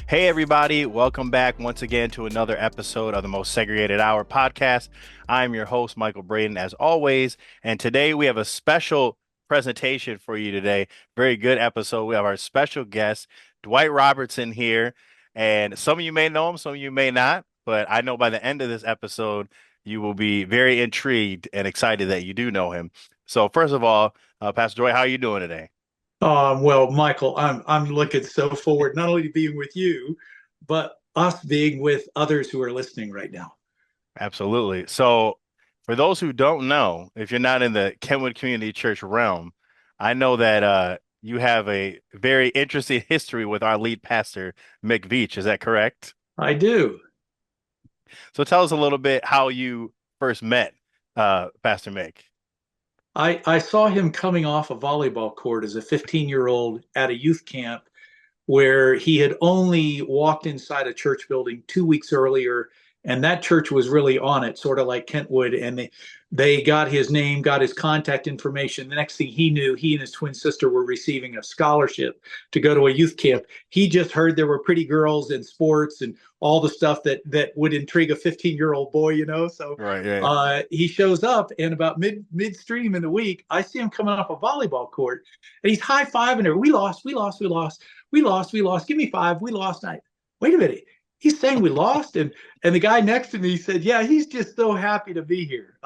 Hey, everybody, welcome back once again to another episode of the Most Segregated Hour podcast. I'm your host, Michael Braden, as always. And today we have a special presentation for you today. Very good episode. We have our special guest, Dwight Robertson, here. And some of you may know him, some of you may not. But I know by the end of this episode, you will be very intrigued and excited that you do know him. So, first of all, Pastor Dwight, how are you doing today? Well, Michael, I'm looking so forward not only to being with you, but us being with others who are listening right now. Absolutely. So, for those who don't know, if you're not in the Kenwood Community Church realm, I know that you have a very interesting history with our lead pastor, McVeach. Is that correct? I do. So, tell us a little bit how you first met Pastor Mick. I saw him coming off a volleyball court as a 15-year-old at a youth camp where he had only walked inside a church building 2 weeks earlier, and that church was really on it, sort of like Kentwood. And they got his name, got his contact information. The next thing he knew, he and his twin sister were receiving a scholarship to go to a youth camp. He just heard there were pretty girls in sports and all the stuff that would intrigue a 15-year-old boy, you know. So Right, yeah. he shows up, and about midstream in the week, I see him coming off a volleyball court, and he's high fiving her. We lost, we lost, we lost. We lost, we lost. Give me five. We lost. Wait a minute. He's saying we lost, and the guy next to me said, "Yeah, he's just so happy to be here.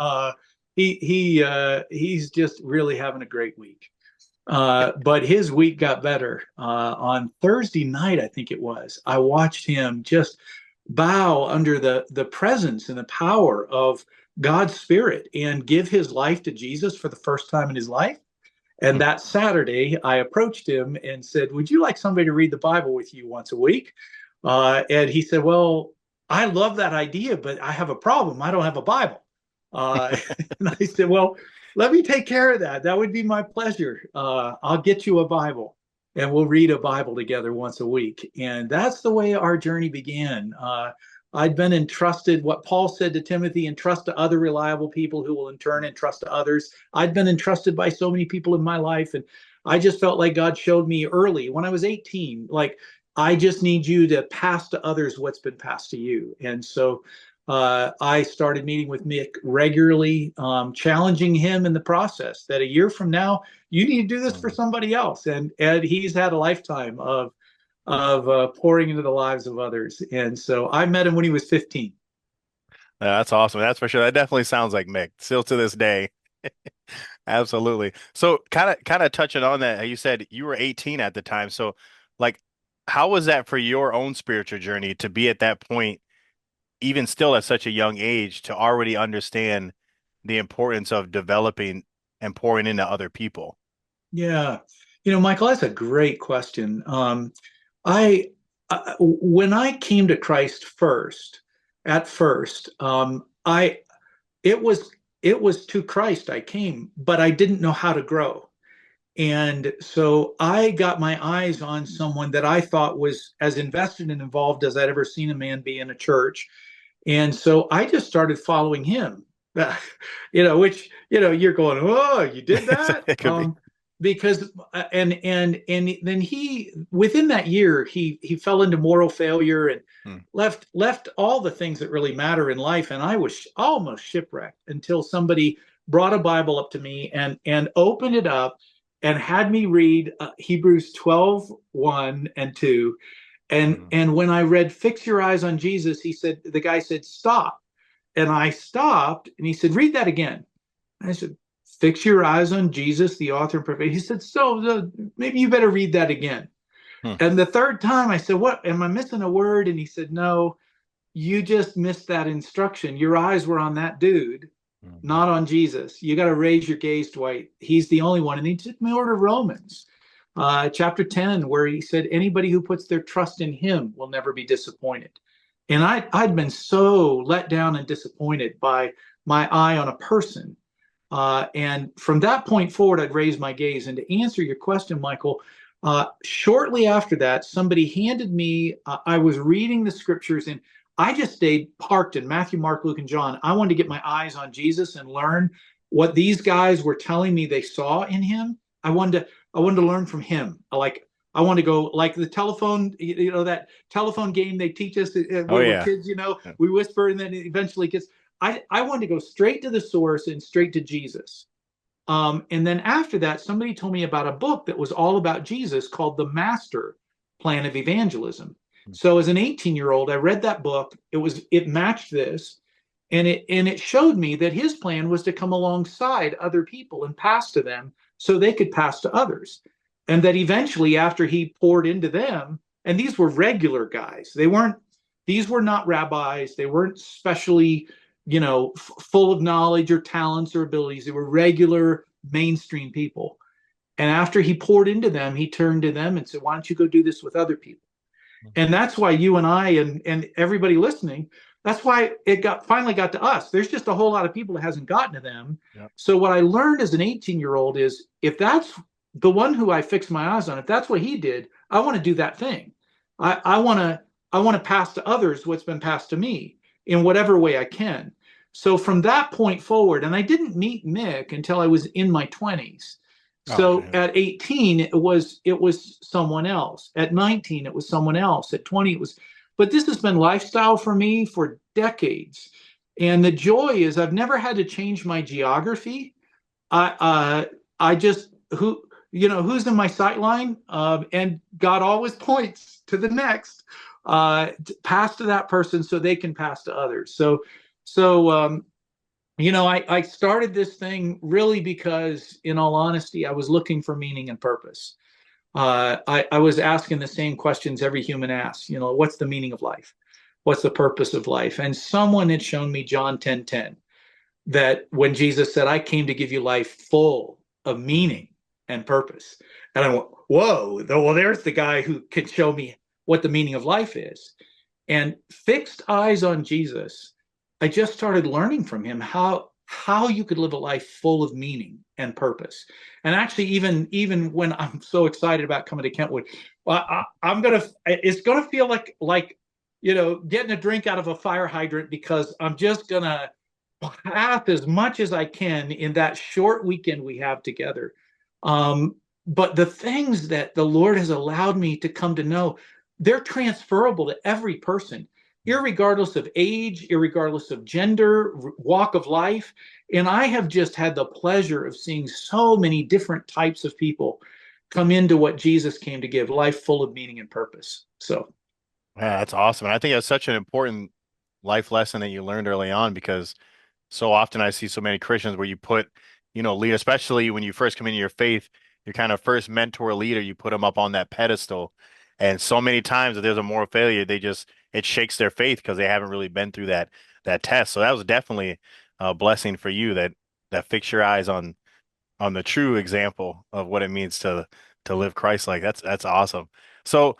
He's just really having a great week." But his week got better. On Thursday night, I think it was, I watched him just bow under the presence and the power of God's Spirit and give his life to Jesus for the first time in his life. And Hmm. that Saturday, I approached him and said, "Would you like somebody to read the Bible with you once a week?" And he said, "Well, I love that idea, but I have a problem. I don't have a Bible." Uh, and I said, "Well, let me take care of that. That would be my pleasure. I'll get you a Bible and we'll read a Bible together once a week." And that's the way our journey began. I'd been entrusted what Paul said to Timothy, entrust to other reliable people who will in turn entrust to others. I'd been entrusted by so many people in my life. And I just felt like God showed me early when I was 18, like, I just need you to pass to others what's been passed to you. And so I started meeting with Mick regularly, challenging him in the process that a year from now, you need to do this for Hmm. somebody else. And he's had a lifetime of pouring into the lives of others. And so I met him when he was 15. Yeah, that's awesome. That's for sure. That definitely sounds like Mick, still to this day. Absolutely. So kind of touching on that, you said you were 18 at the time. So like how was that for your own spiritual journey to be at that point, even still at such a young age, to already understand the importance of developing and pouring into other people? Yeah. Michael, that's a great question. I, when I came to Christ at first, it was it was to Christ I came, but I didn't know how to grow. And so I got my eyes on someone that I thought was as invested and involved as I'd ever seen a man be in a church. And so I just started following him. Which, you're going, "Oh, you did that?" It could be. Because and then he, within that year, he fell into moral failure and Hmm. left all the things that really matter in life. And I was almost shipwrecked until somebody brought a Bible up to me and opened it up and had me read Hebrews 12:1 and 2. And Hmm. and when I read "Fix your eyes on Jesus," the guy said, "Stop." And I stopped, and he said, "Read that again." And I said, "Fix your eyes on Jesus, the author and perfect." He said, "So maybe you better read that again." Hmm. And the third time I said, "What, am I missing a word?" And he said, "No, you just missed that instruction. Your eyes were on that dude, Hmm. not on Jesus. You got to raise your gaze, Dwight. He's the only one." And he took me over to Romans chapter 10, where he said, "Anybody who puts their trust in him will never be disappointed." And I'd been so let down and disappointed by my eye on a person. And from that point forward, I'd raised my gaze. And to answer your question, Michael, shortly after that, somebody handed me, I was reading the scriptures, and I just stayed parked in Matthew, Mark, Luke, and John. I wanted to get my eyes on Jesus and learn what these guys were telling me they saw in him. I wanted to learn from him. Like, I want to go like the telephone, that telephone game they teach us Oh where we're yeah. kids, Yeah. we whisper and then it eventually gets. I wanted to go straight to the source and straight to Jesus. And then after that, somebody told me about a book that was all about Jesus called The Master Plan of Evangelism. So as an 18-year-old, I read that book. It matched this, and it showed me that his plan was to come alongside other people and pass to them so they could pass to others. And that eventually, after he poured into them, and these were regular guys, these were not rabbis, they weren't specially full of knowledge or talents or abilities. They were regular mainstream people. And after he poured into them, he turned to them and said, why don't you go do this with other people? And that's why you and I and everybody listening, that's why it finally got to us. There's just a whole lot of people that hasn't gotten to them. Yeah. So what I learned as an 18-year-old is if that's the one who I fixed my eyes on, if that's what he did, I want to do that thing. I want to pass to others what's been passed to me in whatever way I can. So from that point forward, and I didn't meet Mick until I was in my 20s. Oh, So okay. at 18, it was someone else. At 19, it was someone else. At 20, it was. But this has been lifestyle for me for decades, and the joy is I've never had to change my geography. I just who's in my sight line, and God always points to the next, pass to that person so they can pass to others. So I started this thing really because, in all honesty, I was looking for meaning and purpose. I was asking the same questions every human asks. What's the meaning of life? What's the purpose of life? And someone had shown me John 10:10, that when Jesus said, I came to give you life full of meaning and purpose. And I went, whoa, well, there's the guy who can show me what the meaning of life is. And fixed eyes on Jesus, I just started learning from him how you could live a life full of meaning and purpose. And actually, even when I'm so excited about coming to Kentwood, it's gonna feel like getting a drink out of a fire hydrant, because I'm just gonna path as much as I can in that short weekend we have together. But the things that the Lord has allowed me to come to know, they're transferable to every person, irregardless of age, irregardless of gender, walk of life. And I have just had the pleasure of seeing so many different types of people come into what Jesus came to give, life full of meaning and purpose. So, Yeah, that's awesome. And I think that's such an important life lesson that you learned early on because so often I see so many Christians where you put, lead, especially when you first come into your faith, your kind of first mentor leader, you put them up on that pedestal. And so many times if there's a moral failure, it shakes their faith because they haven't really been through that test. So that was definitely a blessing for you that fixed your eyes on the true example of what it means to live Christ like. That's awesome. So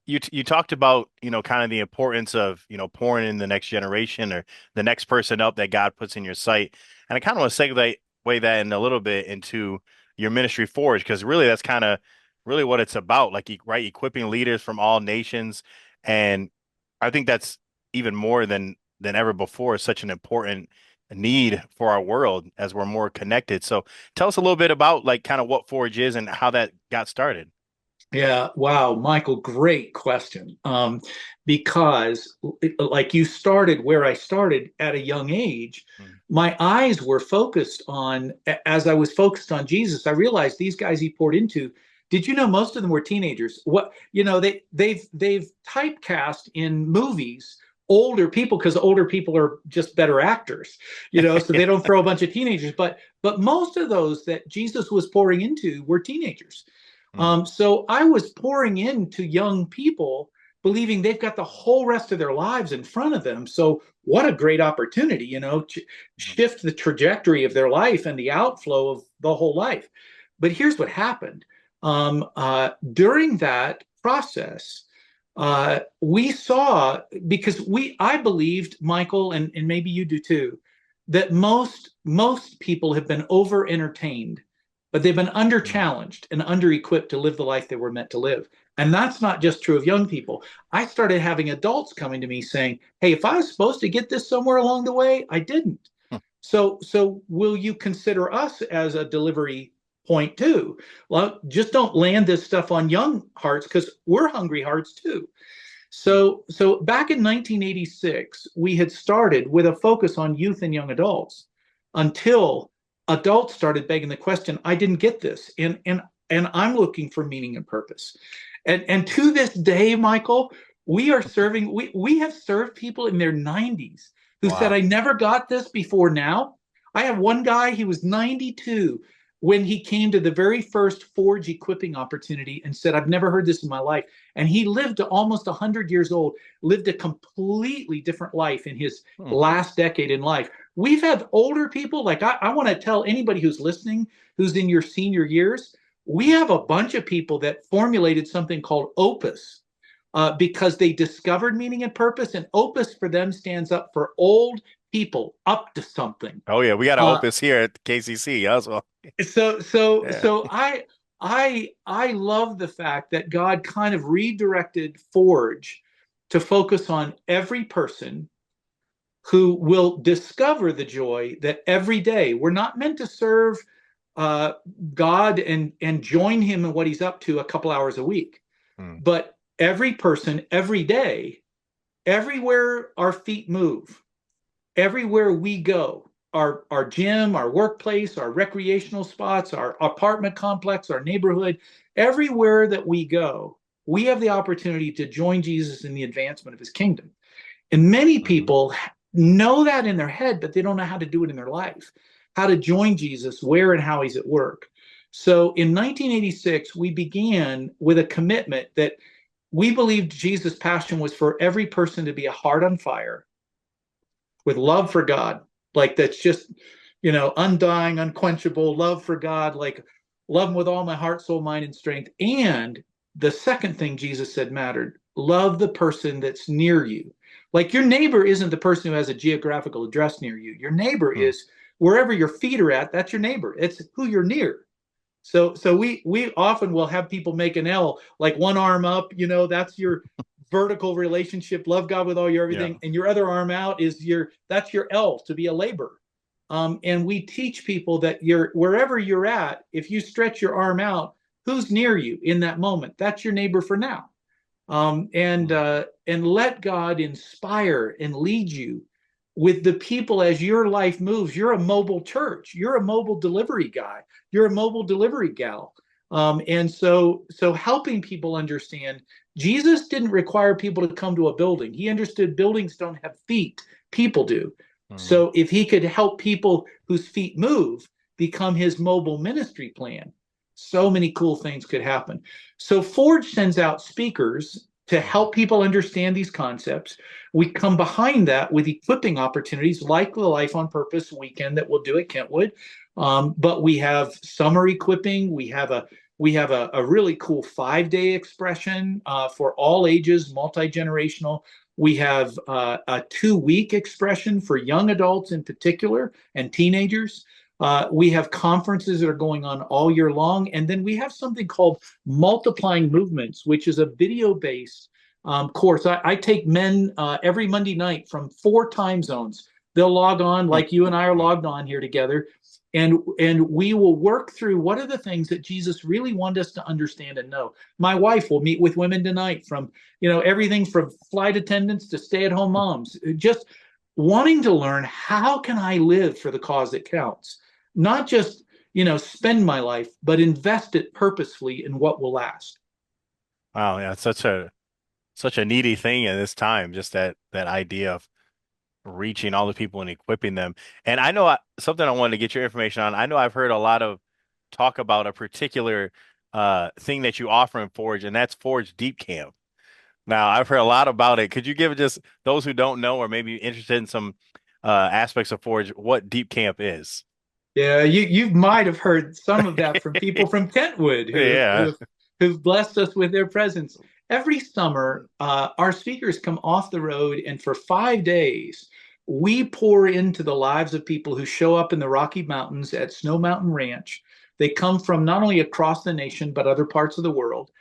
you talked about, kind of the importance of, pouring in the next generation or the next person up that God puts in your sight. And I kind of want to segue that in a little bit into your ministry forge, because really that's kind of really what it's about, like, right, equipping leaders from all nations. And I think that's even more than ever before, such an important need for our world as we're more connected. So tell us a little bit about like kind of what Forge is and how that got started. yeah, wow, Michael, great question. Because like you started where I started at a young age, Mm. my eyes were focused on, as I was focused on Jesus, I realized these guys he poured into. Did you know most of them were teenagers? They've typecast in movies older people because older people are just better actors, so they don't throw a bunch of teenagers. But most of those that Jesus was pouring into were teenagers. Mm. So I was pouring into young people, believing they've got the whole rest of their lives in front of them. So what a great opportunity, to shift the trajectory of their life and the outflow of the whole life. But here's what happened. During that process, we saw, because I believed, Michael, and maybe you do too, that most people have been over entertained, but they've been under Mm. challenged and under equipped to live the life they were meant to live. And that's not just true of young people. I started having adults coming to me saying, hey, if I was supposed to get this somewhere along the way, I didn't. So will you consider us as a delivery point too. Well, just don't land this stuff on young hearts because we're hungry hearts too. So back in 1986, we had started with a focus on youth and young adults until adults started begging the question, I didn't get this. And I'm looking for meaning and purpose. And to this day, Michael, we have served people in their 90s who said, Wow. I never got this before now. I have one guy, he was 92 when he came to the very first Forge equipping opportunity and said, I've never heard this in my life. And he lived to almost 100 years old, lived a completely different life in his Hmm. last decade in life. We've had older people, like I want to tell anybody who's listening, who's in your senior years, we have a bunch of people that formulated something called Opus because they discovered meaning and purpose. And Opus for them stands up for old people up to something. Oh yeah, we got an Uh, Opus here at KCC as well. so so Yeah. so I love the fact that God kind of redirected Forge to focus on every person who will discover the joy that every day we're not meant to serve uh, God and join Him in what He's up to a couple hours a week, Hmm. but every person, every day, everywhere our feet move, everywhere we go, our gym, our workplace, our recreational spots, our apartment complex, our neighborhood, everywhere that we go, we have the opportunity to join Jesus in the advancement of His kingdom. And many Mhm. people know that in their head, but they don't know how to do it in their life, how to join Jesus, where and how He's at work. So in 1986, we began with a commitment that we believed Jesus' passion was for every person to be a heart on fire with love for God, like that's just, undying, unquenchable love for God, like love Him with all my heart, soul, mind, and strength. And the second thing Jesus said mattered, love the person that's near you. Like your neighbor isn't the person who has a geographical address near you. Your neighbor Hmm. is wherever your feet are at, that's your neighbor. It's who you're near. So we often will have people make an L, like one arm up, that's your vertical relationship, love God with all your Yeah. everything, and your other arm out is that's your L to be a laborer. And we teach people that you're wherever you're at, if you stretch your arm out, who's near you in that moment? That's your neighbor for now. Hmm. And let God inspire and lead you with the people as your life moves. You're a mobile church. You're a mobile delivery guy. You're a mobile delivery gal. And so helping people understand Jesus didn't require people to come to a building. He understood buildings don't have feet, people do. Hmm. So if he could help people whose feet move become his mobile ministry plan, so many cool things could happen. So Forge sends out speakers to Hmm. help people understand these concepts. We come behind that with equipping opportunities like the Life on Purpose weekend that we'll do at Kentwood. But we have summer equipping. We have a really cool 5 day expression for all ages, multi-generational. We have a 2 week expression for young adults in particular and teenagers. We have conferences that are going on all year long. And then we have something called Multiplying Movements, which is a video based course. I take men every Monday night from 4 time zones. They'll log on like you and I are logged on here together. And we will work through what are the things that Jesus really wanted us to understand and know. My wife will meet with women tonight from, everything from flight attendants to stay-at-home moms, just wanting to learn how can I live for the cause that counts, not just spend my life, but invest it purposefully in what will last. Wow, yeah, it's such a needy thing in this time, just that idea of reaching all the people and equipping them. And I know something I wanted to get your information on. I know I've heard a lot of talk about a particular thing that you offer in Forge, and that's Forge Deep Camp. Now, I've heard a lot about it. Could you give just those who don't know or maybe interested in some aspects of Forge what Deep Camp is? Yeah, you might have heard some of that from people from Kentwood Yeah. who've blessed us with their presence. Every summer, our speakers come off the road, and for 5 days, we pour into the lives of people who show up in the Rocky Mountains at Snow Mountain Ranch. They come from not only across the nation, but other parts of the world.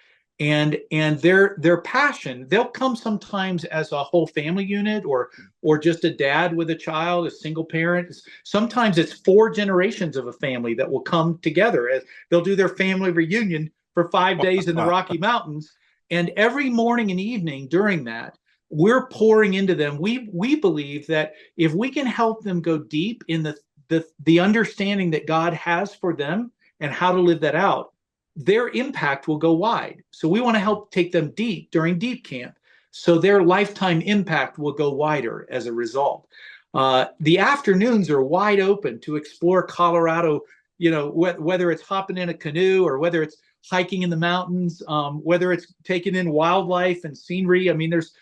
and their passion, they'll come sometimes as a whole family unit, or just a dad with a child, a single parent. Sometimes it's 4 generations of a family that will come together as they'll do their family reunion for 5 days in the Wow. Rocky Mountains. And every morning and evening during that, we're pouring into them. We believe that if we can help them go deep in the understanding that God has for them and how to live that out, their impact will go wide. So we want to help take them deep during deep camp, so their lifetime impact will go wider as a result. The afternoons are wide open to explore Colorado, whether it's hopping in a canoe or whether it's hiking in the mountains, whether it's taking in wildlife and scenery. I mean, there's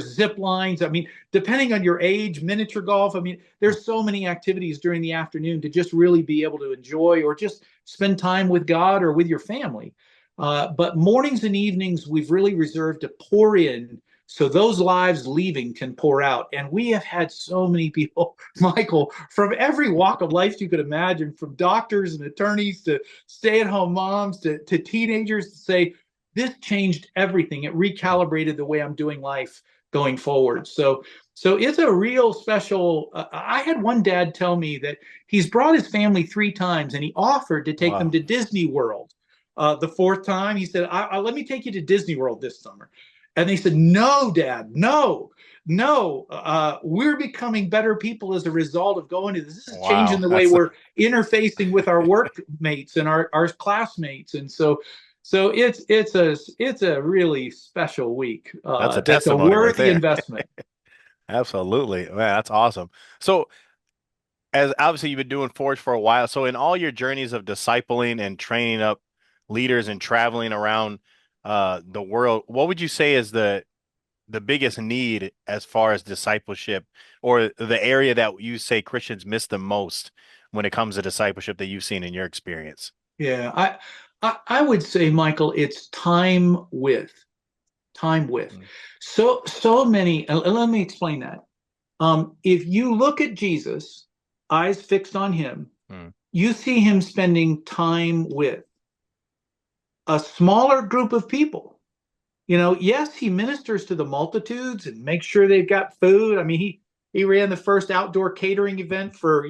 zip lines. I mean, depending on your age, miniature golf. I mean, there's so many activities during the afternoon to just really be able to enjoy or just spend time with God or with your family. But mornings and evenings, we've really reserved to pour in so those lives leaving can pour out. And we have had so many people, Michael, from every walk of life you could imagine, from doctors and attorneys to stay-at-home moms to teenagers, to say, this changed everything. It recalibrated the way I'm doing life going forward. So it's a real special. I had one dad tell me that he's brought his family 3 times, and he offered to take them Wow. to Disney World. The 4th time, he said, "Let me take you to Disney World this summer." And they said, "No, Dad, no, no. We're becoming better people as a result of going to this. This is changing Wow. the way we're interfacing with our workmates and our classmates." And so it's a really special week. That's a That's a testimony right worthy there. investment. Absolutely. Man, that's awesome. So, as obviously you've been doing Forge for a while, so in all your journeys of discipling and training up leaders and traveling around the world, what would you say is the biggest need as far as discipleship, or the area that you say Christians miss the most when it comes to discipleship that you've seen in your experience? Yeah, I would say, Michael, it's time with. Mm, So many. Let me explain that. If you look at Jesus, eyes fixed on him, mm, you see him spending time with a smaller group of people. Yes, he ministers to the multitudes and makes sure they've got food. I mean, he ran the first outdoor catering event for,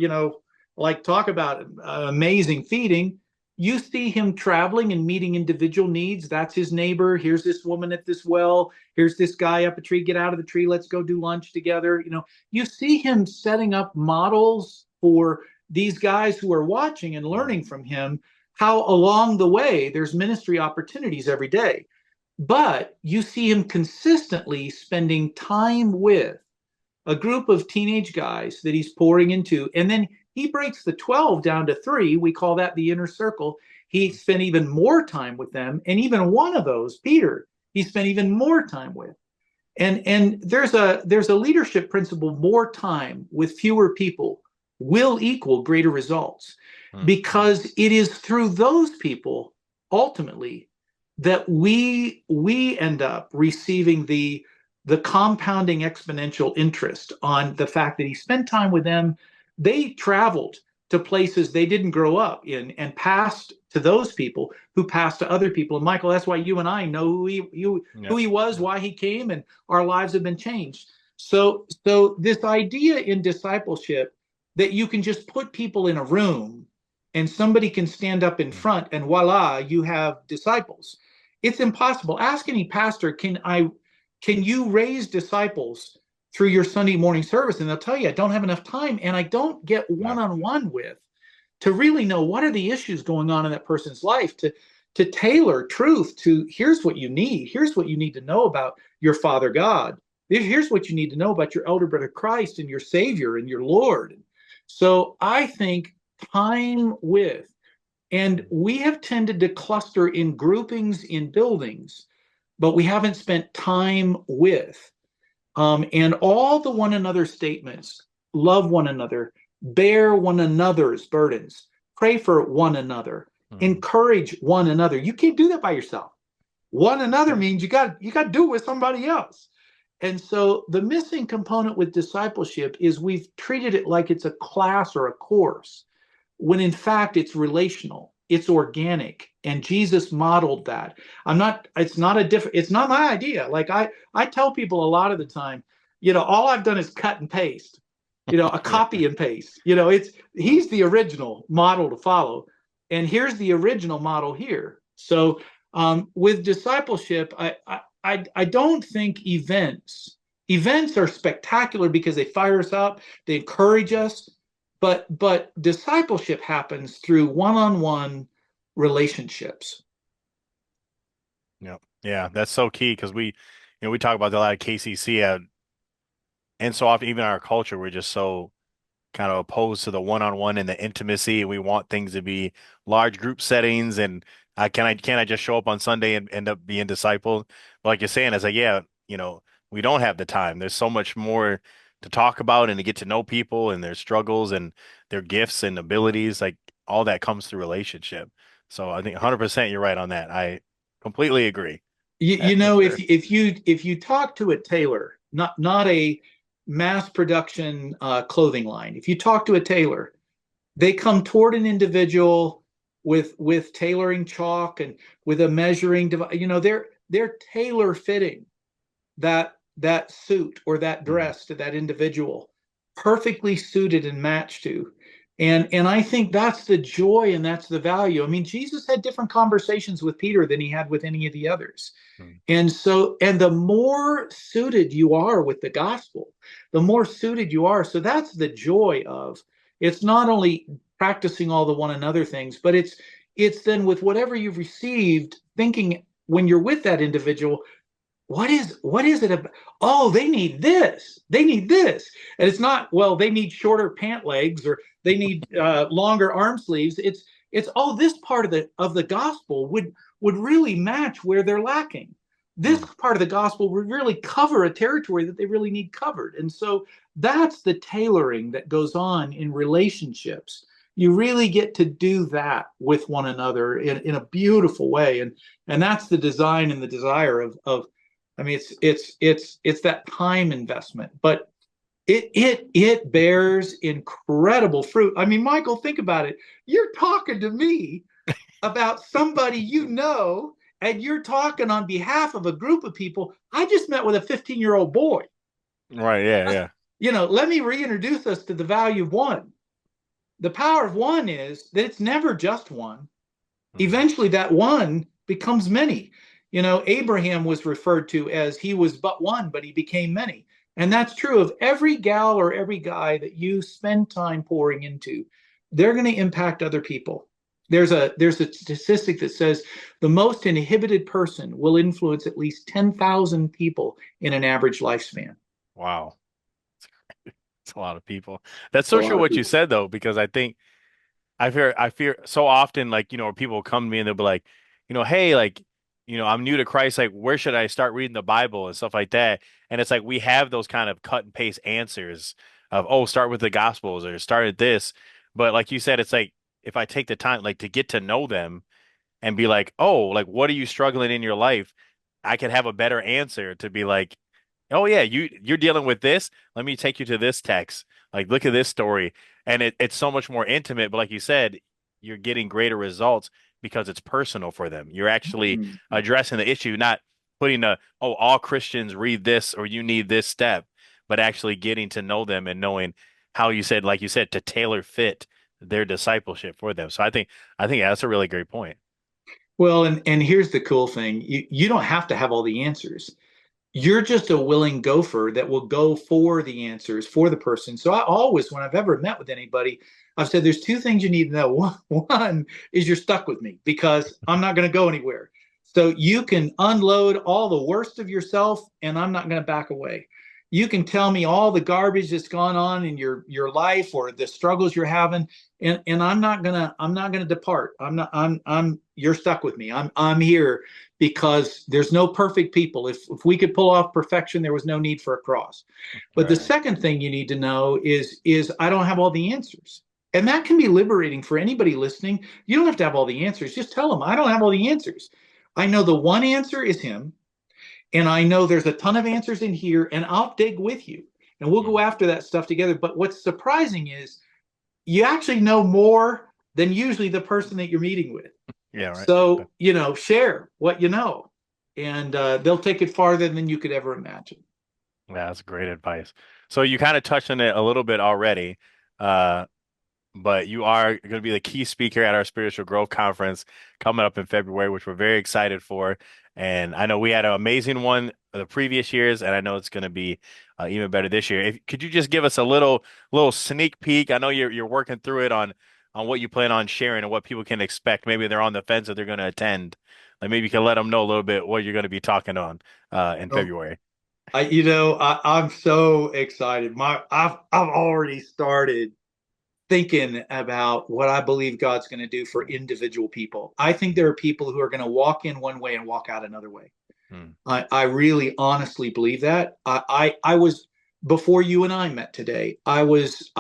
like, talk about amazing feeding. You see him traveling and meeting individual needs. That's his neighbor. Here's this woman at this well. Here's this guy up a tree. Get out of the tree. Let's go do lunch together. You see him setting up models for these guys who are watching and mm, learning from him, how along the way there's ministry opportunities every day. But you see him consistently spending time with a group of teenage guys that he's pouring into. And then he breaks the 12 down to 3. We call that the inner circle. He spent even more time with them. And even one of those, Peter, he spent even more time with. And there's a leadership principle: more time with fewer people will equal greater results, mm, because it is through those people ultimately that we end up receiving the compounding exponential interest on the fact that he spent time with them. They traveled to places they didn't grow up in and passed to those people who passed to other people. And Michael, that's why you and I know yeah, who he was, yeah, why he came, and our lives have been changed. So this idea in discipleship that you can just put people in a room and somebody can stand up in mm, front and voila, you have disciples. It's impossible. Ask any pastor, can you raise disciples through your Sunday morning service? And they'll tell you, I don't have enough time, and I don't get yeah, one-on-one with to really know what are the issues going on in that person's life, to tailor truth to, here's what you need. Here's what you need to know about your Father God. Here's what you need to know about your elder brother Christ and your Savior and your Lord. So I think time with, and we have tended to cluster in groupings in buildings, but we haven't spent time with. And all the one another statements: love one another, bear one another's burdens, pray for one another, mm, encourage one another. You can't do that by yourself. One another yeah, means you got to do it with somebody else. And so the missing component with discipleship is we've treated it like it's a class or a course, when in fact it's relational. it's organic, and Jesus modeled that. It's not my idea. Like I tell people a lot of the time, all I've done is cut and paste, a copy and paste. He's the original model to follow, and here's the original model here. So with discipleship, I don't think events are spectacular because they fire us up, they encourage us, but discipleship happens through one-on-one relationships. Yeah, yeah, that's so key because we talk about a lot of KCC, and so often even in our culture, we're just so kind of opposed to the one-on-one and the intimacy. We want things to be large group settings, and can't I just show up on Sunday and end up being discipled? But like you're saying, it's like, yeah, we don't have the time. There's so much more to talk about and to get to know people and their struggles and their gifts and abilities. Like all that comes through relationship. So I think 100% you're right on that. I completely agree. For If sure. if you talk to a tailor, not a mass production clothing line, if you talk to a tailor, they come toward an individual with tailoring chalk and with a measuring device. They're tailor fitting that suit or that Mhm. dress to that individual, perfectly suited and matched to. And I think that's the joy and that's the value. I mean, Jesus had different conversations with Peter than he had with any of the others. Mhm. And the more suited you are with the gospel, the more suited you are. So that's the joy of it's not only practicing all the one another things, but it's then with whatever you've received, thinking when you're with that individual, what is it about? Oh, they need this, and it's not, well, they need shorter pant legs or they need longer arm sleeves. It's oh, this part of the gospel would really match where they're lacking. This Mm. part of the gospel would really cover a territory that they really need covered. And so that's the tailoring that goes on in relationships. You really get to do that with one another in a beautiful way. And that's the design and the desire of I mean, it's that time investment, but it bears incredible fruit. I mean, Michael, think about it. You're talking to me about somebody and you're talking on behalf of a group of people. I just met with a 15-year-old boy. Right. Yeah. Yeah. Let me reintroduce us to the value of one. The power of one is that it's never just one. Mhm. Eventually that one becomes many. Abraham was referred to as he was but one, but he became many. And that's true of every gal or every guy that you spend time pouring into. They're going to impact other people. There's a statistic that says the most inhibited person will influence at least 10,000 people in an average lifespan. Wow. It's a lot of people. That's It's a so true lot of what you people. said though, because I fear so often, like, people come to me and they'll be like, hey, like, I'm new to Christ, like, where should I start reading the Bible and stuff like that? And it's like we have those kind of cut and paste answers of, oh, start with the Gospels or start at this. But like you said, it's like if I take the time like to get to know them and be like, oh, like what are you struggling in your life? I could have a better answer to be like, oh yeah, you're dealing with this. Let me take you to this text. Like, look at this story. And it's so much more intimate, but like you said, you're getting greater results because it's personal for them. You're actually Mhm. addressing the issue, not putting oh, all Christians read this or you need this step, but actually getting to know them and knowing how like you said, to tailor fit their discipleship for them. So I think yeah, that's a really great point. Well, and here's the cool thing. You don't have to have all the answers. You're just a willing gopher that will go for the answers for the person. So I always, when I've ever met with anybody, I've said there's two things you need to know. One is you're stuck with me because I'm not going to go anywhere. So you can unload all the worst of yourself and I'm not going to back away. You can tell me all the garbage that's gone on in your life or the struggles you're having, and I'm not gonna depart. I'm you're stuck with me. I'm here because there's no perfect people. If we could pull off perfection, there was no need for a cross. But the Right. second thing you need to know is I don't have all the answers. And that can be liberating for anybody listening. You don't have to have all the answers. Just tell them I don't have all the answers. I know the one answer is him, and I know there's a ton of answers in here, and I'll dig with you. And we'll go Mm. after that stuff together. But what's surprising is you actually know more. than usually the person that you're meeting with. Yeah, right. So, share what you know, and they'll take it farther than you could ever imagine. Yeah, that's great advice. So you kind of touched on it a little bit already. Uh, but you are going to be the key speaker at our spiritual growth conference coming up in February, which we're very excited for. And I know we had an amazing one the previous years, and I know it's going to be even better this year. Could you just give us a little sneak peek? I know you're working through it on what you plan on sharing and what people can expect. Maybe they're on the fence if they're going to attend. Like maybe you can let them know a little bit what you're going to be talking on in Oh, February. I'm so excited. I've already started thinking about what I believe God's going to do for individual people. I think there are people who are going to walk in one way and walk out another way. Hmm. I really honestly believe that. I was before you and I met today. I was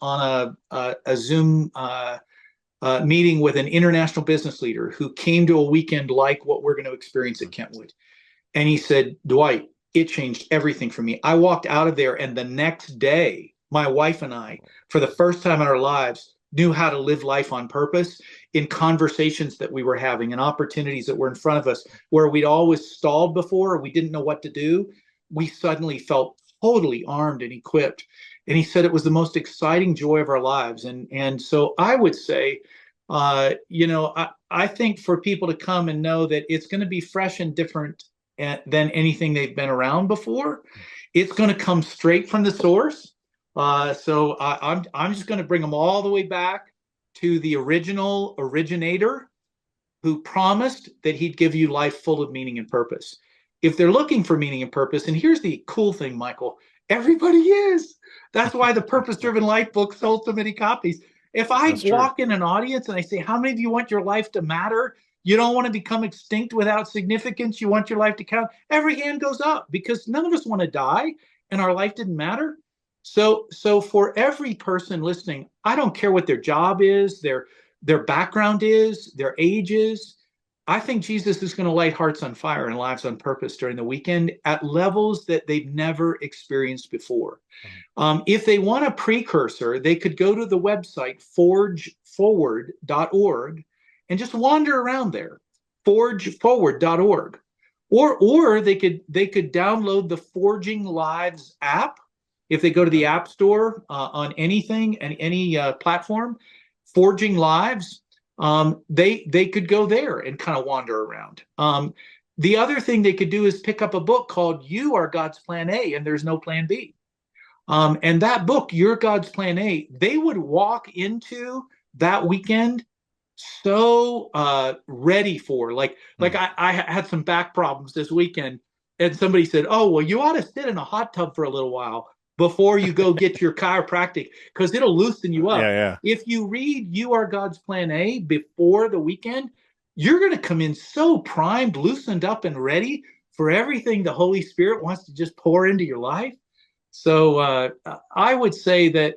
on a Zoom meeting with an international business leader who came to a weekend like what we're going to experience at Kentwood, and he said, Dwight, it changed everything for me. I walked out of there, and the next day, my wife and I, for the first time in our lives, knew how to live life on purpose in conversations that we were having and opportunities that were in front of us where we'd always stalled before or we didn't know what to do. We suddenly felt totally armed and equipped. And he said it was the most exciting joy of our lives. And so I would say, I think for people to come and know that it's going to be fresh and different than anything they've been around before. It's going to come straight from the source. So I'm just going to bring them all the way back to the original originator who promised that he'd give you life full of meaning and purpose. If they're looking for meaning and purpose, and here's the cool thing, Michael, everybody is. That's why the Purpose Driven Life book sold so many copies. If I That's true. walk in an audience and I say, how many of you want your life to matter? You don't want to become extinct without significance. You want your life to count. Every hand goes up because none of us want to die and our life didn't matter. So for every person listening, I don't care what their job is, their background is, their age is. I think Jesus is going to light hearts on fire and lives on purpose during the weekend at levels that they've never experienced before. If they want a precursor, they could go to the website forgeforward.org and just wander around there, forgeforward.org. Or they could download the Forging Lives app if they go to the App Store on anything and any platform, Forging Lives. They could go there and kind of wander around. The other thing they could do is pick up a book called "You Are God's Plan A" and There's No Plan B. And that book, "You're God's Plan A," they would walk into that weekend so ready for like I had some back problems this weekend, and somebody said, "Oh, well, you ought to sit in a hot tub for a little while before you go get your chiropractic because it'll loosen you Yeah, up." yeah. If you read "You Are God's Plan A" before the weekend, you're going to come in so primed, loosened up, and ready for everything the Holy Spirit wants to just pour into your life. So I would say that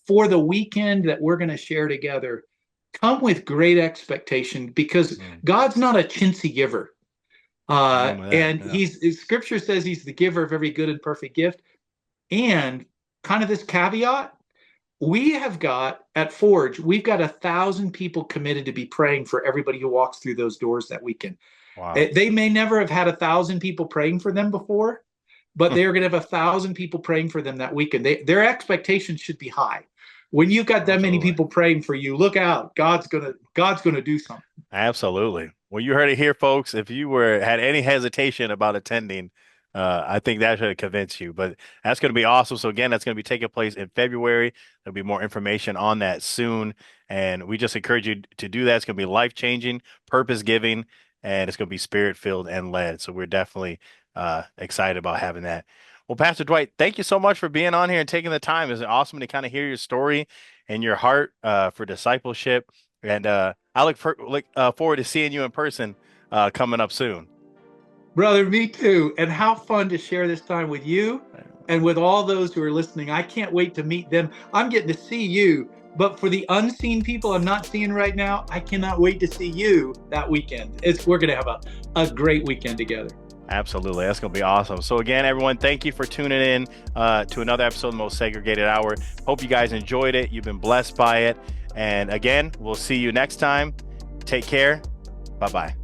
for the weekend that we're going to share together, come with great expectation because God's not a chintzy giver. Remember that. And Yeah. Scripture says he's the giver of every good and perfect gift. And kind of this caveat, we have got at Forge, we've got 1,000 people committed to be praying for everybody who walks through those doors that weekend. Wow. They may never have had 1,000 people praying for them before, but they're going to have 1,000 people praying for them that weekend. Their expectations should be high. When you've got that many Absolutely. people praying for you, look out. God's gonna do something. Absolutely. Well, you heard it here, folks. If you had any hesitation about attending, I think that should convince you. But that's going to be awesome. So again, that's going to be taking place in February. There'll be more information on that soon, and we just encourage you to do that. It's going to be life-changing, purpose-giving, and it's going to be spirit-filled and led. So we're definitely excited about having that. Well, Pastor Dwight, thank you so much for being on here and taking the time. It's awesome to kind of hear your story and your heart for discipleship. And I look forward to seeing you in person coming up soon. Brother, me too. And how fun to share this time with you and with all those who are listening. I can't wait to meet them. I'm getting to see you. But for the unseen people I'm not seeing right now, I cannot wait to see you that weekend. We're going to have a great weekend together. Absolutely. That's going to be awesome. So again, everyone, thank you for tuning in to another episode of the Most Segregated Hour. Hope you guys enjoyed it. You've been blessed by it. And again, we'll see you next time. Take care. Bye-bye.